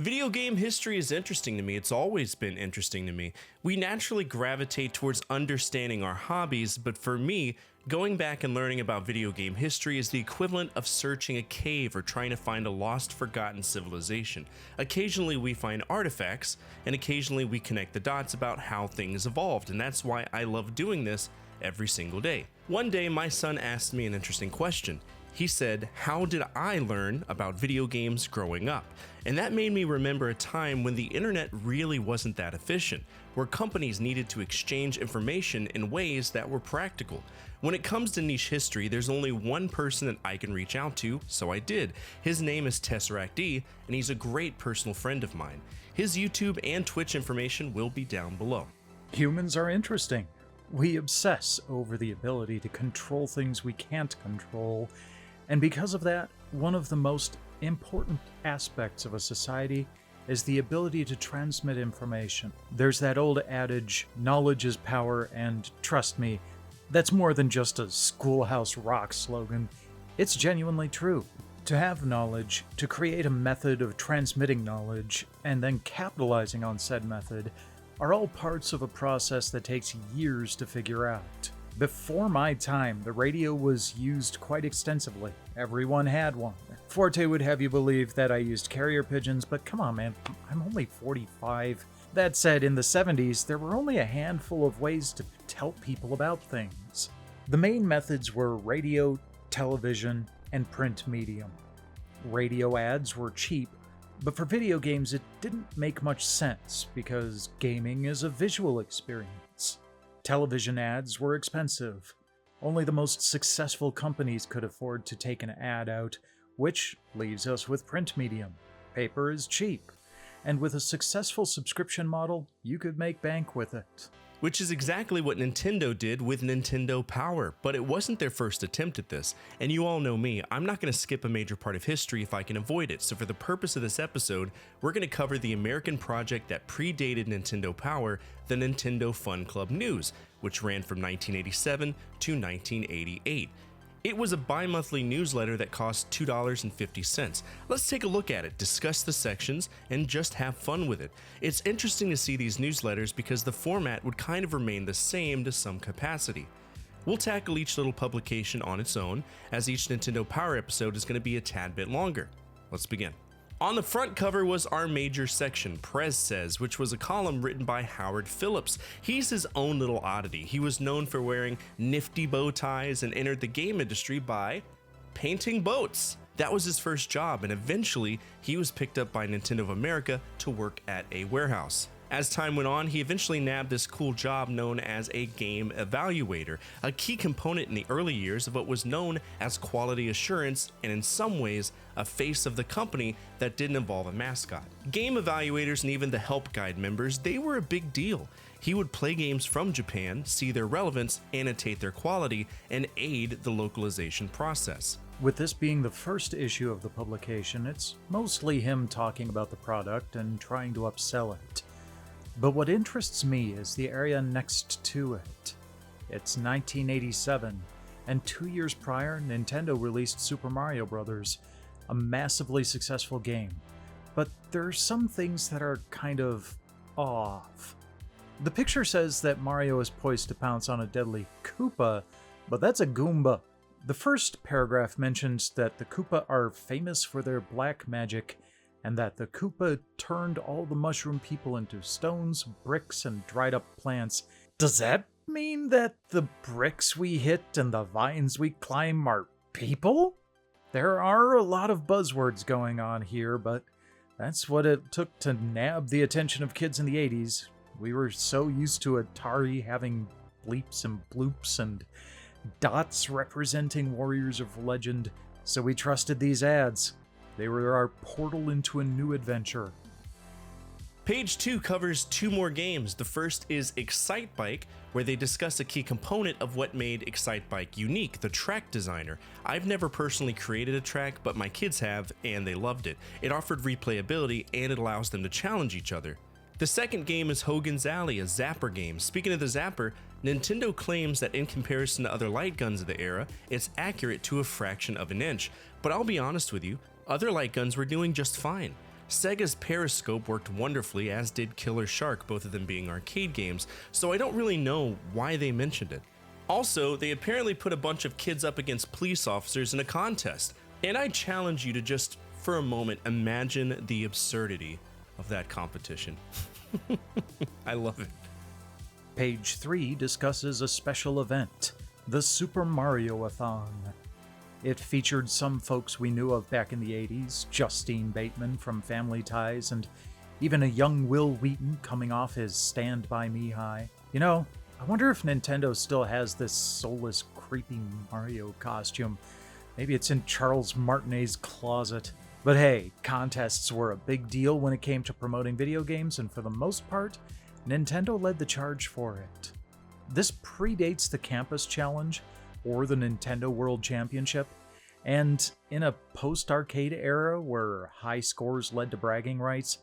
Video game history is interesting to me. It's always been interesting to me. We naturally gravitate towards understanding our hobbies, but for me, going back and learning about video game history is the equivalent of searching a cave or trying to find a lost, forgotten civilization. Occasionally we find artifacts, and occasionally we connect the dots about how things evolved, and that's why I love doing this every single day. One day, my son asked me an interesting question. He said, "How did I learn about video games growing up?" And that made me remember a time when the internet really wasn't that efficient, where companies needed to exchange information in ways that were practical. When it comes to niche history, there's only one person that I can reach out to, so I did. His name is Tesseract, and he's a great personal friend of mine. His YouTube and Twitch information will be down below. Humans are interesting. We obsess over the ability to control things we can't control. And because of that, one of the most important aspects of a society is the ability to transmit information. There's that old adage, knowledge is power, and trust me, that's more than just a Schoolhouse Rock slogan. It's genuinely true. To have knowledge, to create a method of transmitting knowledge, and then capitalizing on said method, are all parts of a process that takes years to figure out. Before my time, the radio was used quite extensively. Everyone had one. Forte would have you believe that I used carrier pigeons, but come on, man, I'm only 45. That said, in the 70s, there were only a handful of ways to tell people about things. The main methods were radio, television, and print medium. Radio ads were cheap, but for video games it didn't make much sense because gaming is a visual experience. Television ads were expensive. Only the most successful companies could afford to take an ad out, which leaves us with print medium. Paper is cheap, and with a successful subscription model, you could make bank with it. Which is exactly what Nintendo did with Nintendo Power, but it wasn't their first attempt at this. And you all know me, I'm not going to skip a major part of history if I can avoid it, so for the purpose of this episode, we're going to cover the American project that predated Nintendo Power, the Nintendo Fun Club News, which ran from 1987 to 1988. It was a bi-monthly newsletter that cost $2.50. Let's take a look at it, discuss the sections, and just have fun with it. It's interesting to see these newsletters because the format would kind of remain the same to some capacity. We'll tackle each little publication on its own, as each Nintendo Power episode is going to be a tad bit longer. Let's begin. On the front cover was our major section, Prez Says, which was a column written by Howard Phillips. He's his own little oddity. He was known for wearing nifty bow ties and entered the game industry by painting boats. That was his first job, and eventually he was picked up by Nintendo of America to work at a warehouse. As time went on, he eventually nabbed this cool job known as a game evaluator, a key component in the early years of what was known as quality assurance, and in some ways, a face of the company that didn't involve a mascot. Game evaluators and even the help guide members, they were a big deal. He would play games from Japan, see their relevance, annotate their quality, and aid the localization process. With this being the first issue of the publication, it's mostly him talking about the product and trying to upsell it. But what interests me is the area next to it. It's 1987, and 2 years prior, Nintendo released Super Mario Bros., a massively successful game. But there are some things that are kind of off. The picture says that Mario is poised to pounce on a deadly Koopa, but that's a Goomba. The first paragraph mentions that the Koopa are famous for their black magic, and that the Koopa turned all the mushroom people into stones, bricks, and dried up plants. Does that mean that the bricks we hit and the vines we climb are people? There are a lot of buzzwords going on here, but that's what it took to nab the attention of kids in the 80s. We were so used to Atari having bleeps and bloops and dots representing warriors of legend, so we trusted these ads. They were our portal into a new adventure. Page 2 covers 2 more games. The first is Excitebike, where they discuss a key component of what made Excitebike unique, the track designer. I've never personally created a track, but my kids have, and they loved it. It offered replayability, and it allows them to challenge each other. The second game is Hogan's Alley, a Zapper game. Speaking of the Zapper, Nintendo claims that in comparison to other light guns of the era, it's accurate to a fraction of an inch. But I'll be honest with you, other light guns were doing just fine. Sega's Periscope worked wonderfully, as did Killer Shark, both of them being arcade games, so I don't really know why they mentioned it. Also, they apparently put a bunch of kids up against police officers in a contest, and I challenge you to just, for a moment, imagine the absurdity of that competition. I love it. Page 3 discusses a special event, the Super Mario-a-thon. It featured some folks we knew of back in the 80s, Justine Bateman from Family Ties, and even a young Will Wheaton coming off his Stand By Me high. You know, I wonder if Nintendo still has this soulless, creepy Mario costume. Maybe it's in Charles Martinet's closet. But hey, contests were a big deal when it came to promoting video games, and for the most part, Nintendo led the charge for it. This predates the Campus Challenge or the Nintendo World Championship, and in a post-arcade era where high scores led to bragging rights,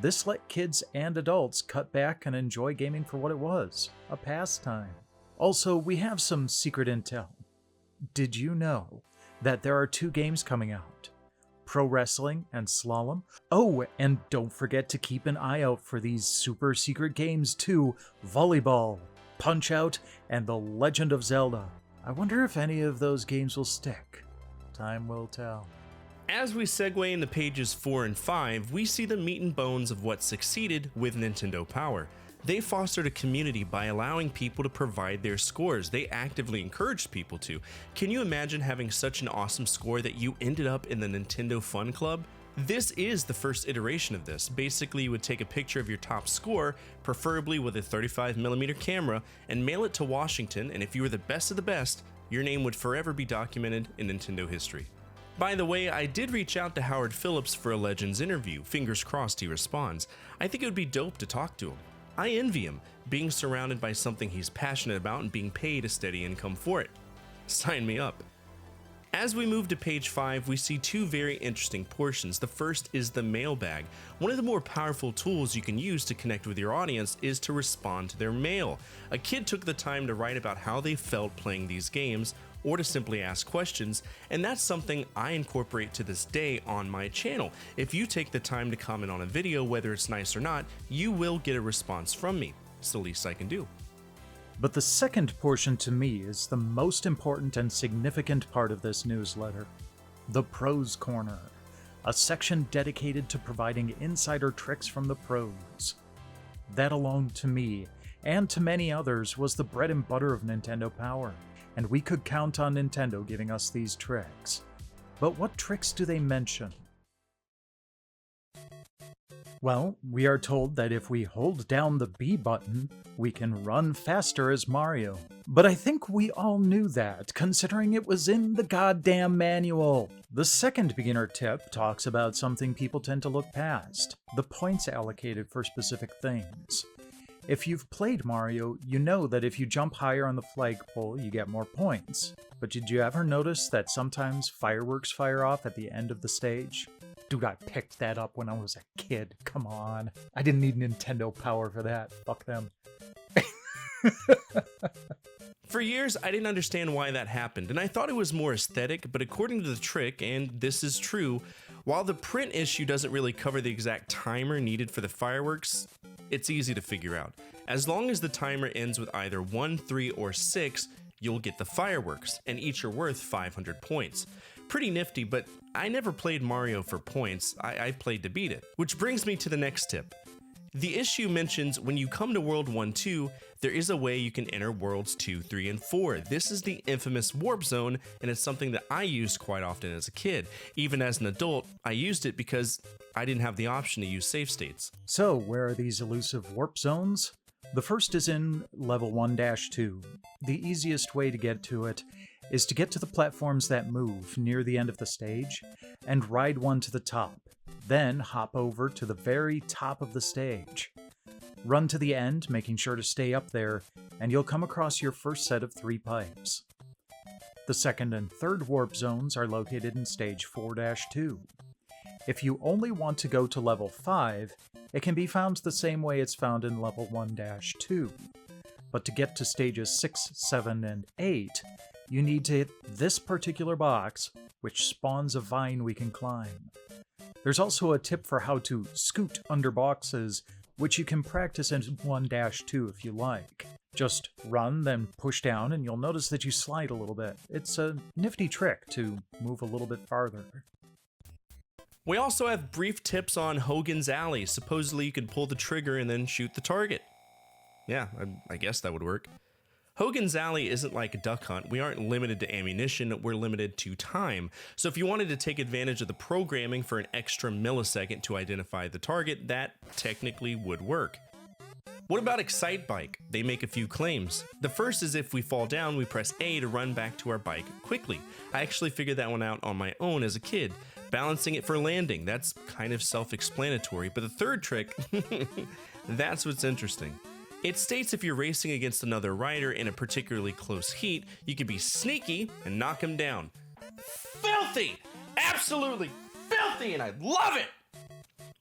this let kids and adults cut back and enjoy gaming for what it was, a pastime. Also, we have some secret intel. Did you know that there are 2 games coming out? Pro Wrestling and Slalom. Oh, and don't forget to keep an eye out for these super secret games too, Volleyball, Punch-Out, and The Legend of Zelda. I wonder if any of those games will stick. Time will tell. As we segue into pages 4 and 5, we see the meat and bones of what succeeded with Nintendo Power. They fostered a community by allowing people to provide their scores. They actively encouraged people to. Can you imagine having such an awesome score that you ended up in the Nintendo Fun Club? This is the first iteration of this. Basically, you would take a picture of your top score, preferably with a 35mm camera, and mail it to Washington, and if you were the best of the best, your name would forever be documented in Nintendo history. By the way, I did reach out to Howard Phillips for a Legends interview. Fingers crossed he responds. I think it would be dope to talk to him. I envy him, being surrounded by something he's passionate about and being paid a steady income for it. Sign me up. As we move to page 5, we see 2 very interesting portions. The first is the mailbag. One of the more powerful tools you can use to connect with your audience is to respond to their mail. A kid took the time to write about how they felt playing these games, or to simply ask questions, and that's something I incorporate to this day on my channel. If you take the time to comment on a video, whether it's nice or not, you will get a response from me. It's the least I can do. But the second portion to me is the most important and significant part of this newsletter, the Pros Corner, a section dedicated to providing insider tricks from the pros. That alone to me, and to many others, was the bread and butter of Nintendo Power, and we could count on Nintendo giving us these tricks. But what tricks do they mention? Well, we are told that if we hold down the B button, we can run faster as Mario. But I think we all knew that, considering it was in the goddamn manual. The second beginner tip talks about something people tend to look past, the points allocated for specific things. If you've played Mario, you know that if you jump higher on the flagpole, you get more points. But did you ever notice that sometimes fireworks fire off at the end of the stage? Dude, I picked that up when I was a kid. Come on. I didn't need Nintendo Power for that. Fuck them. For years, I didn't understand why that happened, and I thought it was more aesthetic, but according to the trick, and this is true, while the print issue doesn't really cover the exact timer needed for the fireworks, it's easy to figure out. As long as the timer ends with either 1, 3, or 6, you'll get the fireworks, and each are worth 500 points. Pretty nifty, but I never played Mario for points, I played to beat it. Which brings me to the next tip. The issue mentions when you come to World 1-2, there is a way you can enter Worlds 2, 3, and 4. This is the infamous Warp Zone, and it's something that I used quite often as a kid. Even as an adult, I used it because I didn't have the option to use save states. So, where are these elusive warp zones? The first is in level 1-2. The easiest way to get to it is to get to the platforms that move near the end of the stage and ride one to the top. Then hop over to the very top of the stage. Run to the end, making sure to stay up there, and you'll come across your first set of 3 pipes. The second and third warp zones are located in stage 4-2. If you only want to go to level 5, it can be found the same way it's found in level 1-2. But to get to stages 6, 7, and 8, you need to hit this particular box, which spawns a vine we can climb. There's also a tip for how to scoot under boxes, which you can practice in 1-2 if you like. Just run, then push down, and you'll notice that you slide a little bit. It's a nifty trick to move a little bit farther. We also have brief tips on Hogan's Alley. Supposedly you can pull the trigger and then shoot the target. Yeah, I guess that would work. Hogan's Alley isn't like a duck hunt. We aren't limited to ammunition, we're limited to time. So if you wanted to take advantage of the programming for an extra millisecond to identify the target, that technically would work. What about Excite Bike? They make a few claims. The first is if we fall down, we press A to run back to our bike quickly. I actually figured that one out on my own as a kid. Balancing it for landing, that's kind of self-explanatory, but the third trick, that's what's interesting. It states if you're racing against another rider in a particularly close heat, you can be sneaky and knock him down. Filthy! Absolutely filthy, and I love it!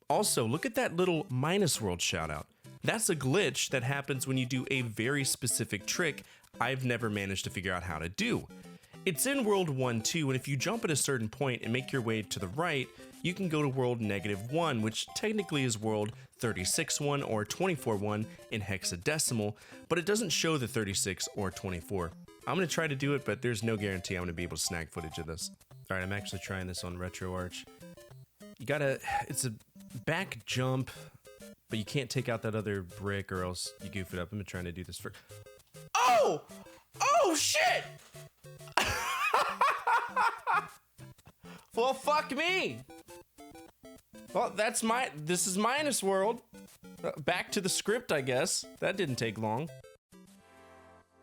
Also, look at that little minus world shoutout. That's a glitch that happens when you do a very specific trick I've never managed to figure out how to do. It's in World 1-2, and if you jump at a certain point and make your way to the right, you can go to World -1, which technically is World 36-1 or 24-1 in hexadecimal, but it doesn't show the 36 or 24. I'm going to try to do it, but there's no guarantee I'm going to be able to snag footage of this. Alright, I'm actually trying this on RetroArch. It's a back jump, but you can't take out that other brick or else you goof it up. I'm trying to do this for... Oh! Oh, shit! Well, fuck me. Well, this is minus world. Back to the script, I guess. That didn't take long.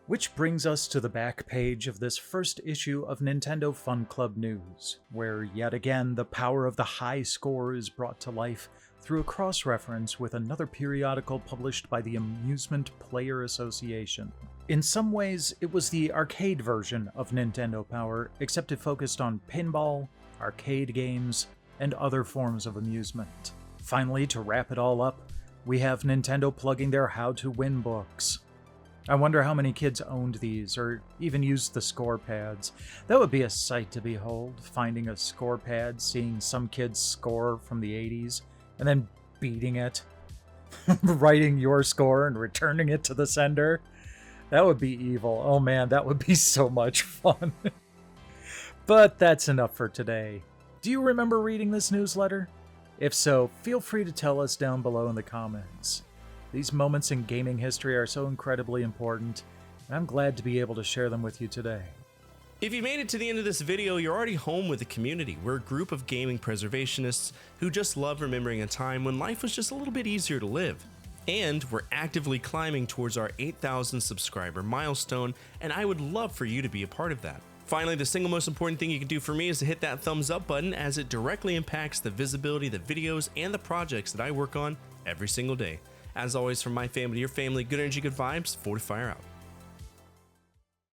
Which brings us to the back page of this first issue of Nintendo Fun Club News, where yet again the power of the high score is brought to life through a cross-reference with another periodical published by the Amusement Player Association. In some ways, it was the arcade version of Nintendo Power, except it focused on pinball, arcade games, and other forms of amusement. Finally, to wrap it all up, we have Nintendo plugging their How to Win books. I wonder how many kids owned these, or even used the score pads. That would be a sight to behold, finding a score pad, seeing some kid's score from the 80s, and then beating it, writing your score and returning it to the sender. That would be evil. Oh man, that would be so much fun. But that's enough for today. Do you remember reading this newsletter? If so, feel free to tell us down below in the comments. These moments in gaming history are so incredibly important, and I'm glad to be able to share them with you today. If you made it to the end of this video, you're already home with the community. We're a group of gaming preservationists who just love remembering a time when life was just a little bit easier to live. And we're actively climbing towards our 8,000 subscriber milestone, and I would love for you to be a part of that. Finally, the single most important thing you can do for me is to hit that thumbs up button, as it directly impacts the visibility of the videos and the projects that I work on every single day. As always, from my family to your family, good energy, good vibes, Fortefyre out.